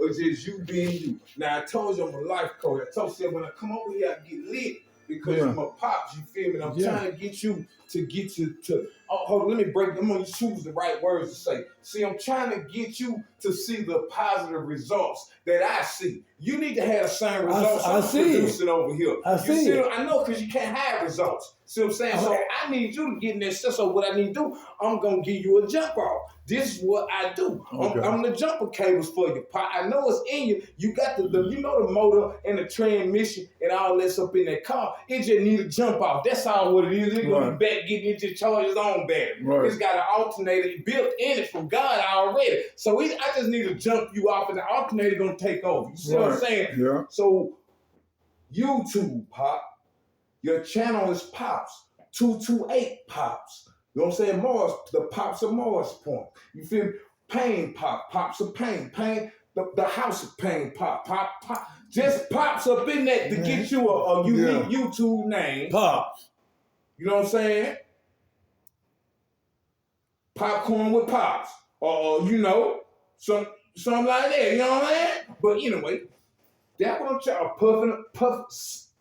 or just you being you? Now I told you I'm a life coach. I told you when I come over here I get lit because you're my pops. You feel me? And I'm trying to get you to. Oh, hold on, let me break. I'm gonna choose the right words to say. See, I'm trying to get you to see the positive results that I see. You need to have the same results I'm producing over here. I know, because you can't have results. See what I'm saying? So I need you to get in that stuff. So what I need to do, I'm gonna give you a jump off. This is what I do. I'm the jumper cables for you. I know it's in you. You got the you know the motor and the transmission and all that's up in that car. It just need a jump off. That's all what it is. It's gonna be back getting it to charge its own battery. It's got an alternator built in it from God already. So I just need to jump you off and the alternator gonna take over. You see what I'm saying? Yeah. So YouTube, Pop. Your channel is Pops. 228 Pops. You know what I'm saying? Mars, the Pops of Mars Point. You feel me? Pain Pop. Pops of Pain. Pain, the House of Pain Pop. Pop. Just pops up in that to get you a unique YouTube name. Pops. You know what I'm saying? Popcorn with Pops. Or, you know, something like that. You know what I'm saying? But anyway, that's what I'm trying.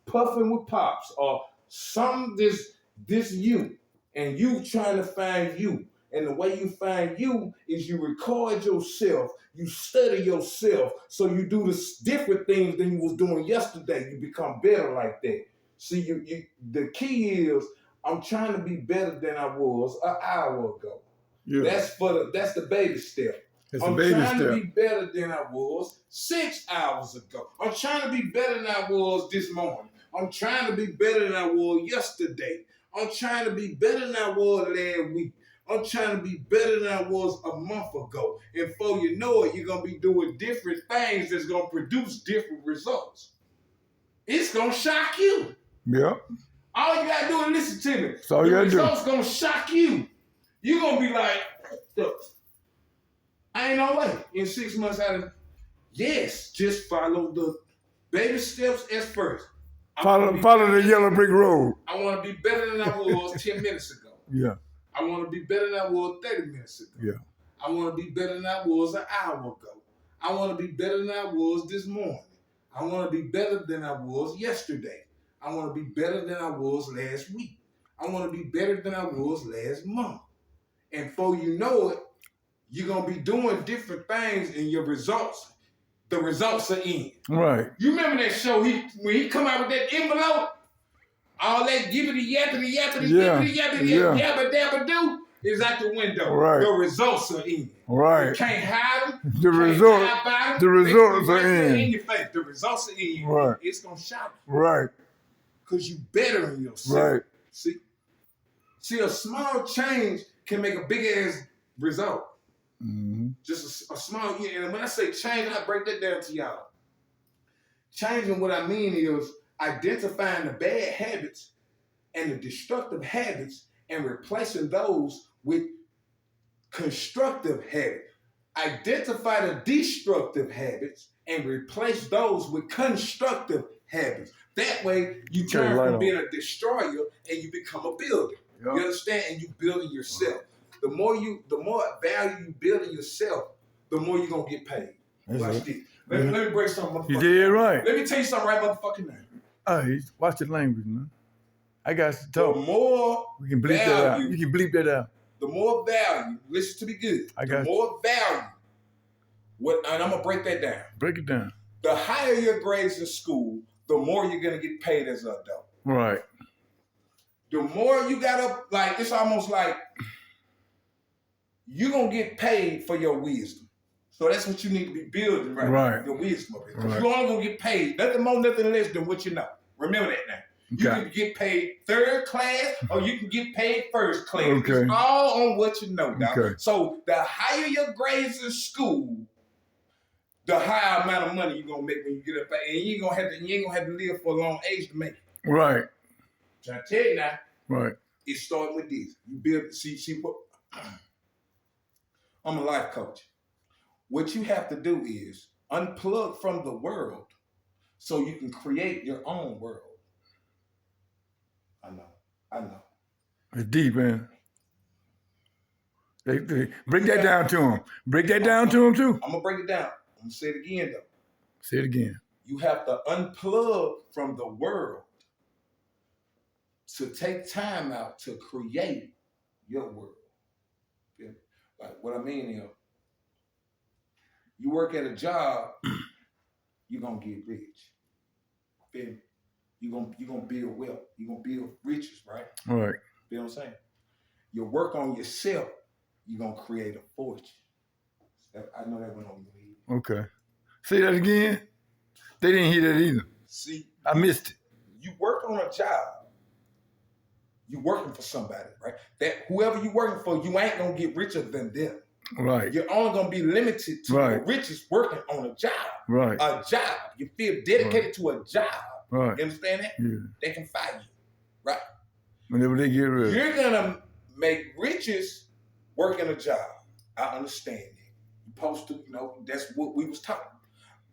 Puffing with Pops. Or something this you. And you trying to find you. And the way you find you is you record yourself. You study yourself. So you do the different things than you was doing yesterday. You become better like that. See, the key is I'm trying to be better than I was an hour ago. Yeah. That's the baby step. I'm trying to be better than I was 6 hours ago. I'm trying to be better than I was this morning. I'm trying to be better than I was yesterday. I'm trying to be better than I was last week. I'm trying to be better than I was a month ago. And before you know it, you're going to be doing different things that's going to produce different results. It's going to shock you. Yep. All you got to do is listen to me. So the results going to shock you. You're going to be like, I ain't no way. In 6 months just follow the baby steps as first. Follow the yellow brick road. I want to be better than I was 10 minutes ago. Yeah. I want to be better than I was 30 minutes ago. Yeah. I want to be better than I was an hour ago. I want to be better than I was this morning. I want to be better than I was yesterday. I want to be better than I was last week. I want to be better than I was last month. And before you know it, you're going to be doing different things and your results, the results are in. Right. You remember that show, when he come out with that envelope? All that yippity yappity yabba dabba do is out the window. Right. The results are in. Right. You can't hide them. The results are in your face. The results are in. Right. It's gonna shock you. Right. Because you better in yourself. Right. See, a small change can make a big ass result. Mm-hmm. Just a small, and when I say change, I break that down to y'all. Changing, what I mean is identifying the bad habits and the destructive habits and replacing those with constructive habits. Identify the destructive habits and replace those with constructive habits. That way, you turn from being a destroyer and you become a builder. Yep. You understand? And you building yourself. The more value you build in yourself, the more you're gonna get paid. Watch this. Let me break something. You did right. Let me tell you something right motherfucking now. Oh, watch the language, man. I got to talk. The more we can bleep that out. You can bleep that out. The more value. Listen to me good. The more value. And I'm gonna break that down. Break it down. The higher your grades in school, the more you're gonna get paid as an adult. Right. The more you got it's almost like you're gonna get paid for your wisdom. So that's what you need to be building, right? Your wisdom of it. Right. You're only gonna get paid nothing more, nothing less than what you know. Remember that now. You can get paid third class or you can get paid first class. Okay. It's all on what you know, dog. Okay. So the higher your grades in school, the higher amount of money you're gonna make when you get up there. And you ain't gonna have to live for a long age to make it. Right. So I tell you now, right. It's starting with this. You build, see what I'm a life coach. What you have to do is unplug from the world so you can create your own world. I know. It's deep, man. Break that down to him. Break that down to him, too. I'm going to break it down. I'm gonna say it again though. Say it again. You have to unplug from the world to take time out to create your world. Okay? Like what I mean is, you work at a job, you're gonna get rich. Okay? You're gonna build wealth. You're gonna build riches, right? All right. You know what I'm saying? You work on yourself, you're gonna create a fortune. I know that went over your head. Okay. Say that again. They didn't hear that either. See, I missed it. You work on a job. You working for somebody, right? That whoever you working for, you ain't gonna get richer than them. Right. You're only gonna be limited to the richest working on a job. Right. A job. You feel dedicated to a job. Right. You understand that? Yeah. They can fire you. Right. Whenever they get rid. You're gonna make riches working a job. I understand that. You're supposed to, that's what we was talking.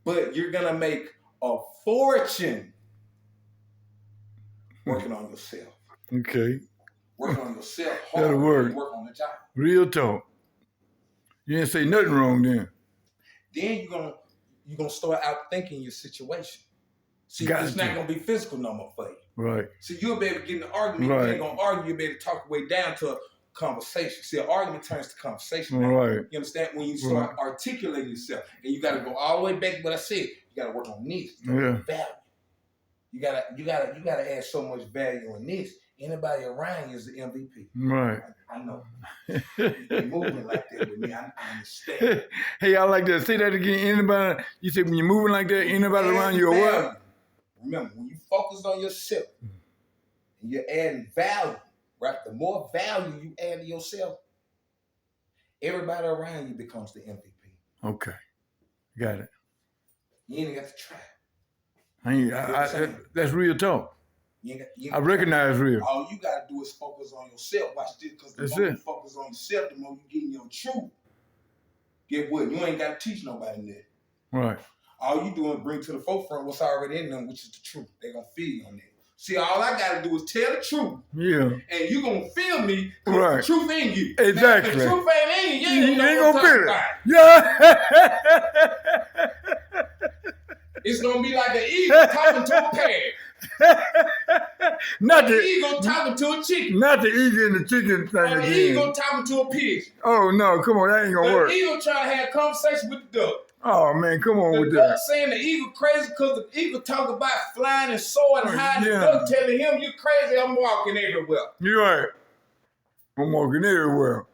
But you're gonna make a fortune working on yourself. Okay. Working on yourself hard. That'll work. Work on the job. Real talk. You didn't say nothing wrong then. Then you're gonna start outthinking your situation. See, it's not gonna be physical no more for you. Right. See, you'll be able to get in an argument. Right. You ain't gonna argue. You'll be able to talk your way down to a conversation. See, an argument turns to conversation. Now. Right. You understand? When you start articulating yourself, and you got to go all the way back to what I said. You got to work on this. Value. You gotta add so much value in this. Anybody around you is the MVP. Right. I know. You're moving like that with me. I understand. Hey, I like that. Say that again. Anybody? You said when you're moving like that, anybody around you or what? Remember, when you focus on yourself and you're adding value, right? The more value you add to yourself, everybody around you becomes the MVP. Okay. Got it. You ain't got to try. That's real talk. I recognize real. All you got to do is focus on yourself. Watch this, because the more you focus on yourself, the more you get in your truth. Get what? You ain't got to teach nobody that. Right. All you doing is bring to the forefront what's already in them, which is the truth. They're going to feel you on that. See, all I got to do is tell the truth. Yeah. And you going to feel me because the truth in you. Exactly. Now, if the truth ain't in you, you ain't going to feel it. Yeah. It's going to be like an eagle talking to a parrot. Not the eagle talking to a chicken. Not the eagle and the chicken thing again. The eagle talking to a pigeon. Oh, no. Come on. That ain't going to work. The eagle trying to have a conversation with the duck. Oh, man. Come on with that. The duck saying the eagle crazy because the eagle talk about flying and soaring high. The duck telling him, you crazy, I'm walking everywhere. You're right. I'm walking everywhere.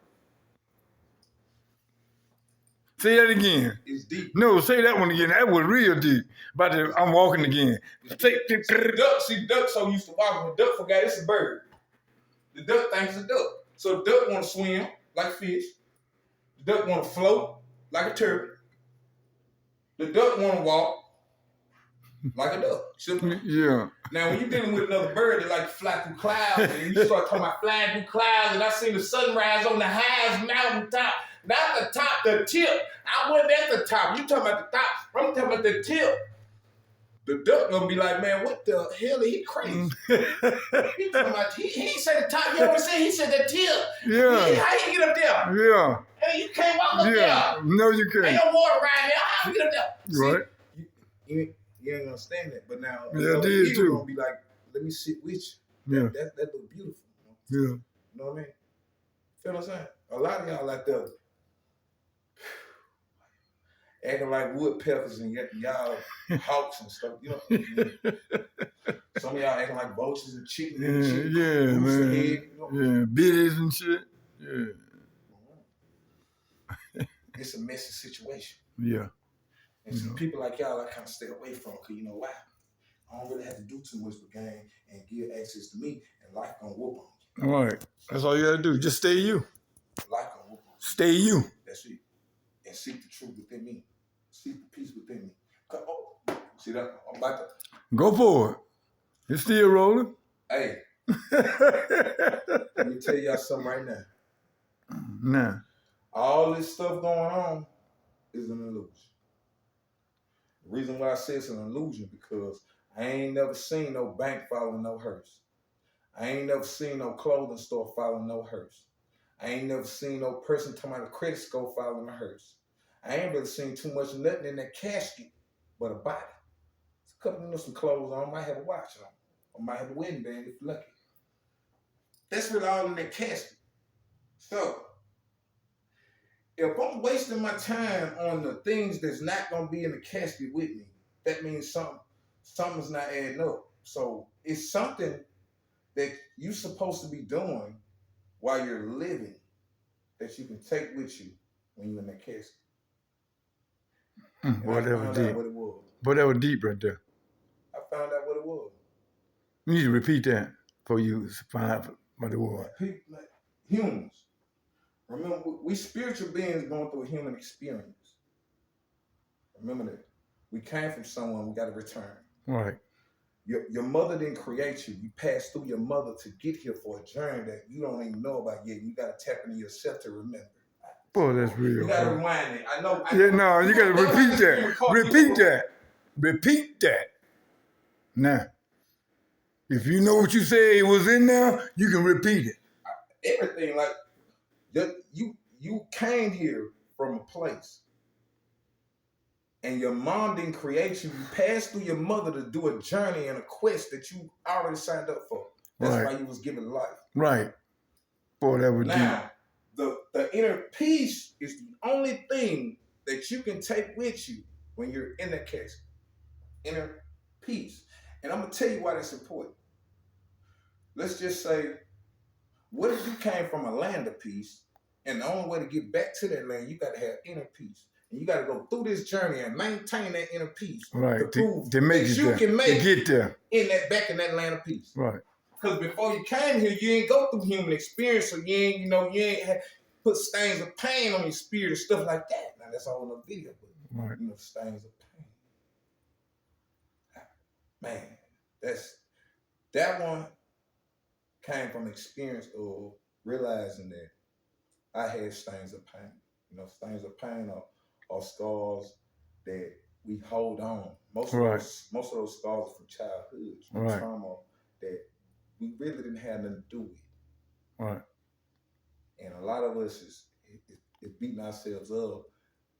Say that again. It's deep. No, say that one again. That was real deep. I'm walking again. The duck so used to walking. The duck forgot it's a bird. The duck thinks it's a duck. So the duck want to swim like a fish. The duck want to float like a turtle. The duck want to walk like a duck. Simple. Yeah. Now, when you're dealing with another bird that like to fly through clouds, and you start talking about flying through clouds, and I seen the sunrise on the highest mountain top. Not the top, the tip. I wasn't at the top. You talking about the top. I'm talking about the tip. The duck gonna be like, man, what the hell? He crazy. He talking about, he ain't said the top. You know what I'm saying? He said the tip. Yeah. How you get up there? Yeah. Hey, you can't walk up there. No, you can't. Ain't no water around here. How you get up there? Right. See, you ain't understand that. But now, yeah, it is too. Gonna be like, let me sit with you. Yeah. That look beautiful. Yeah. You know what I mean? Feel what I'm saying? A lot of y'all like that. Acting like woodpeckers and y'all hawks and stuff, you know. Some of y'all acting like vultures and chickens and shit. Yeah, man. Head, you know? Yeah, biddies and shit. Yeah. It's a messy situation. Yeah. And some people like y'all I kind of stay away from, because you know why? I don't really have to do too much for game and give access to me, and life gonna whoop on you. All right. That's all you gotta do. Just stay you. Life gonna whoop on you. Stay you. That's it. And seek the truth within me. Seek the peace within me. Oh, see that? I'm about to go for it. It's still rolling. Hey. Let me tell y'all something right now. Nah. All this stuff going on is an illusion. The reason why I say it's an illusion because I ain't never seen no bank following no hearse. I ain't never seen no clothing store following no hearse. I ain't never seen no person talking about a credit score following a hearse. I ain't really seen too much of nothing in that casket but a body. It's a couple of some clothes on. I might have a watch on. I might have a wedding band if lucky. That's really all in that casket. So, if I'm wasting my time on the things that's not gonna be in the casket with me, that means something's not adding up. So it's something that you're supposed to be doing while you're living that you can take with you when you're in that casket. Boy, that was deep. What it was. Boy, that was deep right there. I found out what it was. You need to repeat that for you to find out what it was. People, like, humans. Remember, we spiritual beings going through a human experience. Remember that. We came from someone, we got to return. Right. Your mother didn't create you. You passed through your mother to get here for a journey that you don't even know about yet. You got to tap into yourself to remember. Boy, that's real. You got to rewind it. I know. Yeah, no, you got to repeat that. Repeat that. Repeat that. Now, if you know what you say it was in there, you can repeat it. Everything, like, you came here from a place. And your mom didn't create you. You passed through your mother to do a journey and a quest that you already signed up for. That's why you was given life. Right. Boy, that was now, the inner peace is the only thing that you can take with you when you're in the casket. Inner peace. And I'm going to tell you why that's important. Let's just say, what if you came from a land of peace, and the only way to get back to that land, you got to have inner peace. And you got to go through this journey and maintain that inner peace. Right. To prove to make that it you there. can make to get there. Back in that land of peace. Right. Because before you came here, you ain't go through human experience, so you ain't had put stains of pain on your spirit and stuff like that. Now that's all in the video, but right. Stains of pain. Man, that one came from experience of realizing that I had stains of pain. Stains of pain are scars that we hold on. Most of those scars are from childhood, from trauma that we really didn't have nothing to do with. Right. And a lot of us is beating ourselves up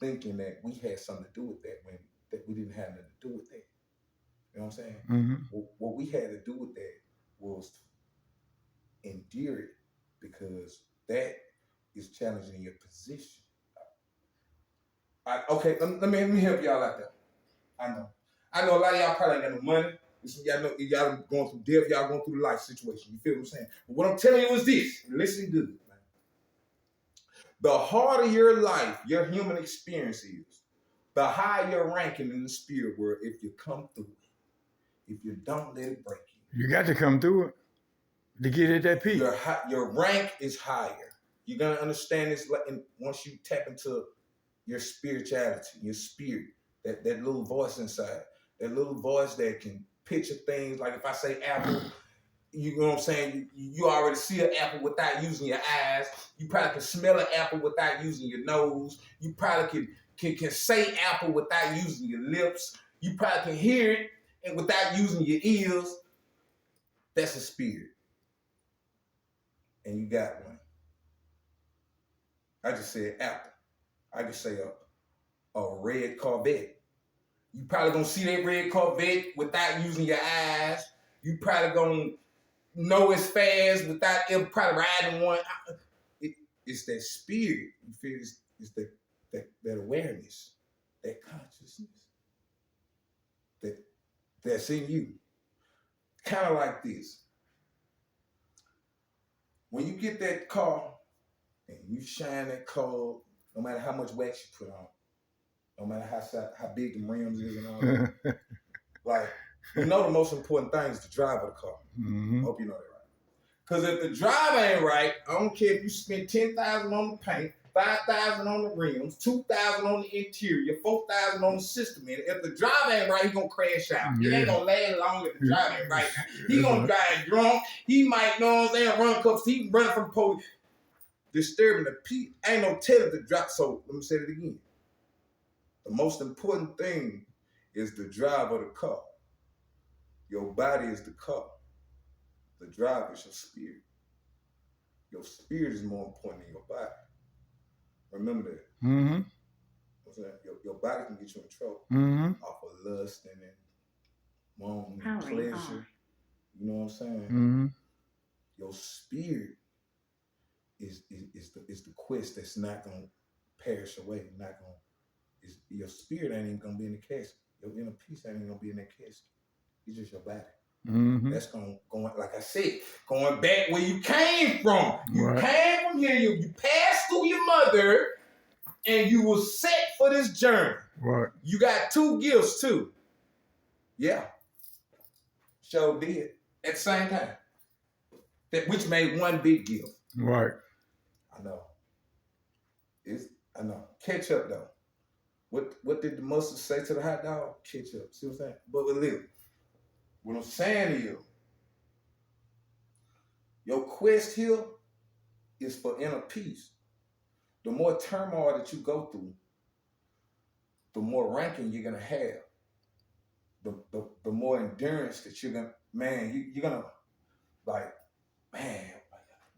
thinking that we had something to do with that when that we didn't have nothing to do with that. You know what I'm saying? Mm-hmm. What we had to do with that was to endure it, because that is challenging your position. Okay, let me help y'all out there. I know a lot of y'all probably ain't got no money. Y'all going through death, y'all going through the life situation. You feel what I'm saying? But what I'm telling you is this, and listen good, man. The harder your life, your human experience is, the higher your ranking in the spirit world if you come through it. If you don't let it break you. You got to come through it to get at that peak. Your rank is higher. You're going to understand this once you tap into your spirituality, your spirit, that little voice inside, that little voice that can picture things. Like if I say apple, you know what I'm saying? You already see an apple without using your eyes. You probably can smell an apple without using your nose. You probably can say apple without using your lips. You probably can hear it and without using your ears. That's a spirit. And you got one. I just said apple. I could say a red Corvette. You probably gonna see that red Corvette without using your eyes. You probably gonna know it's fast without ever probably riding one. It's that spirit. You feel it's that awareness, that consciousness that's in you. Kind of like this. When you get that car and you shine that car, no matter how much wax you put on, no matter how big the rims is and all that. Like, the most important thing is the drive of the car. Mm-hmm. I hope you know that, right? Because if the drive ain't right, I don't care if you spend $10,000 on the paint, $5,000 on the rims, $2,000 on the interior, $4,000 on the system. And if the drive ain't right, he gonna crash out. It ain't gonna last long if the drive ain't right. He gonna drive drunk. He might, know what I'm saying, run cups. He running from police. Disturbing the peace. Ain't no telling the drop. So let me say it again. The most important thing is the drive of the car. Your body is the car. The drive is your spirit. Your spirit is more important than your body. Remember that. Mm-hmm. I'm saying? Your body can get you in trouble off of lust and wanting pleasure. You know what I'm saying? Your spirit is the quest that's not gonna perish away. Your spirit ain't even gonna be in the casket. Your inner peace ain't even gonna be in that casket. It's just your body. That's going like I said, going back where you came from. You came from here. You passed through your mother, and you were set for this journey. Right. You got 2 gifts too. Yeah. Sure did at the same time. Which made one big gift. Right. I know. I know. Ketchup though. What did the mustard say to the hot dog? Ketchup. See what I'm saying? But with little. What I'm saying to you, your quest here is for inner peace. The more turmoil that you go through, the more ranking you're gonna have. The more endurance that you're gonna, you're gonna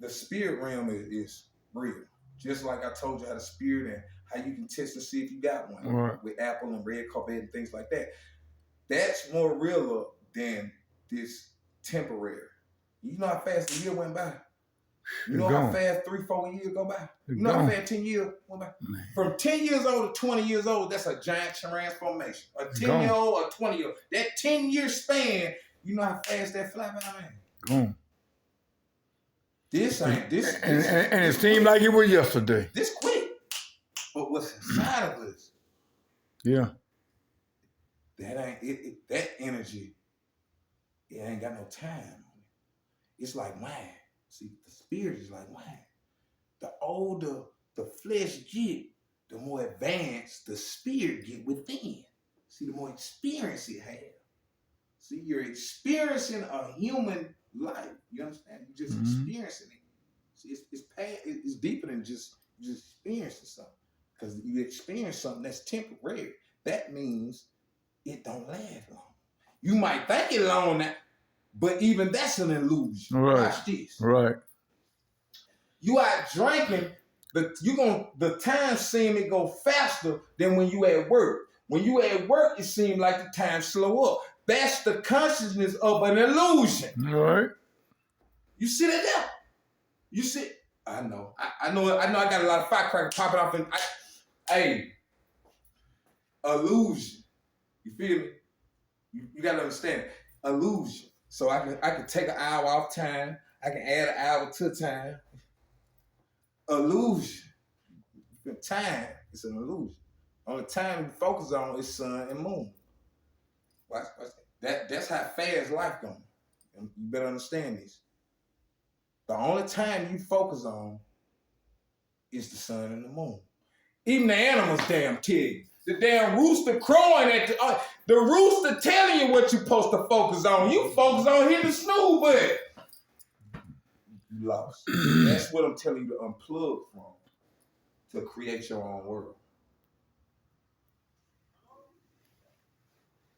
the spirit realm is real. Just like I told you how the spirit and how you can test to see if you got one with apple and red carpet and things like that. That's more realer than this temporary. You know how fast a year went by? You know how fast 3-4 years go by? You know how fast 10 years went by? From 10 years old to 20 years old, that's a giant transformation. A 10-year-old or 20-year-old. That 10-year span, you know how fast that fly by, man? Gone. This ain't this. And it seemed like it was yesterday. This quick. But what's inside of us? Yeah. That ain't it. That energy, it ain't got no time on it. It's like wine. See, the spirit is like wine. The older the flesh get, the more advanced the spirit get within. See, the more experience it has. See, you're experiencing a human life. You understand? You're just experiencing it. See, it's deeper than just experiencing something. Because you experience something that's temporary. That means it don't last long. You might think it long now, but even that's an illusion. Right. Watch this. Right. You out drinking, the time seem it go faster than when you at work. When you at work, it seems like the time slow up. That's the consciousness of an illusion. Right. You see that now? You see? I know. I know. I got a lot of firecrackers popping off, and illusion. You feel me? You gotta understand illusion. So I can take an hour off time. I can add an hour to time. Illusion. Time is an illusion. Only time you focus on is sun and moon. Watch that's how fast life goes. You better understand this. The only time you focus on is the sun and the moon. Even the animals damn tell you. The damn rooster crowing at the rooster telling you what you're supposed to focus on. You focus on hitting the snooze button. You lost. That's what I'm telling you to unplug from to create your own world.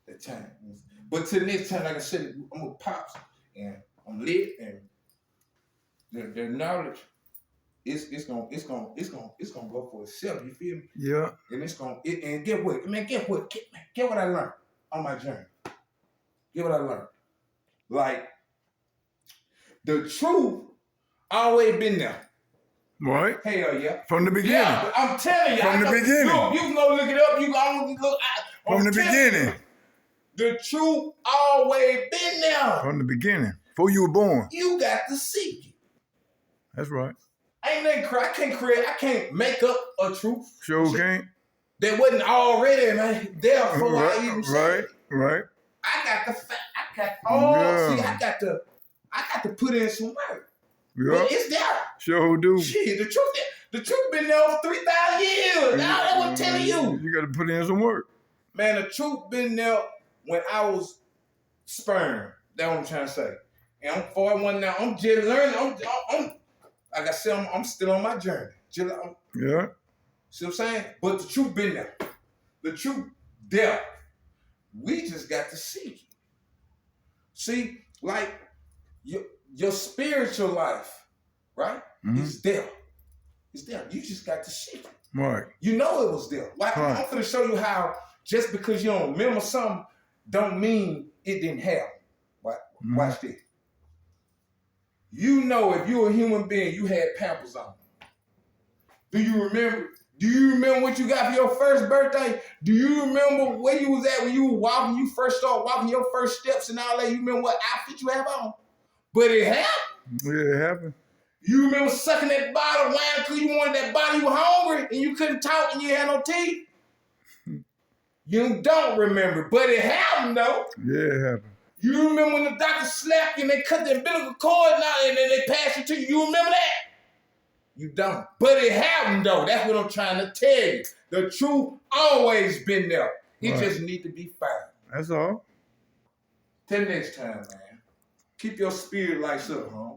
That time. But till next time, like I said, I'm gonna pop and I'm lit and the knowledge it's gonna go for itself. You feel me? Yeah. And and get what? Man, get what I learned on my journey. Get what I learned. Like the truth always been there. Right. Hell yeah. From the beginning. Yeah, I'm telling you. From the beginning. Look, you can go look it up. You can go look. From the beginning. The truth always been there. From the beginning. Before you were born. You got to seek it. That's right. Ain't nothing I can't make up a truth. Sure can't. That wasn't already, man. Therefore, I even say it. Right. I got to put in some work. Yeah. But it's there. Sure do. Shit, the truth been there for 3,000 years. Now that's what I'm telling you. You got to put in some work. Man, the truth been there when I was sperm. That's what I'm trying to say. And I'm 41 now. I'm just learning. I'm like I said, I'm still on my journey. Yeah. See what I'm saying? But the truth been there. The truth there. We just got to seek it. See, like your spiritual life, right? Is there. It's there. You just got to see it. Right. You know it was there. Like, I'm going to show you how just because you don't remember something don't mean it didn't happen. Watch this. You know if you're a human being, you had Pampers on. Do you remember? Do you remember what you got for your first birthday? Do you remember where you was at when you were walking, you first started walking your first steps and all that? You remember what outfit you have on? But it happened. Yeah, it happened. You remember sucking that bottle wine because you wanted that bottle, you were hungry and you couldn't talk and you had no teeth? You don't remember, but it happened though. Yeah, it happened. You remember when the doctor slapped you and they cut the umbilical cord out and then they passed it to you? You remember that? You don't. But it happened though. That's what I'm trying to tell you. The truth always been there. It just need to be found. That's all. Till next time, man. Keep your spirit lights up, huh?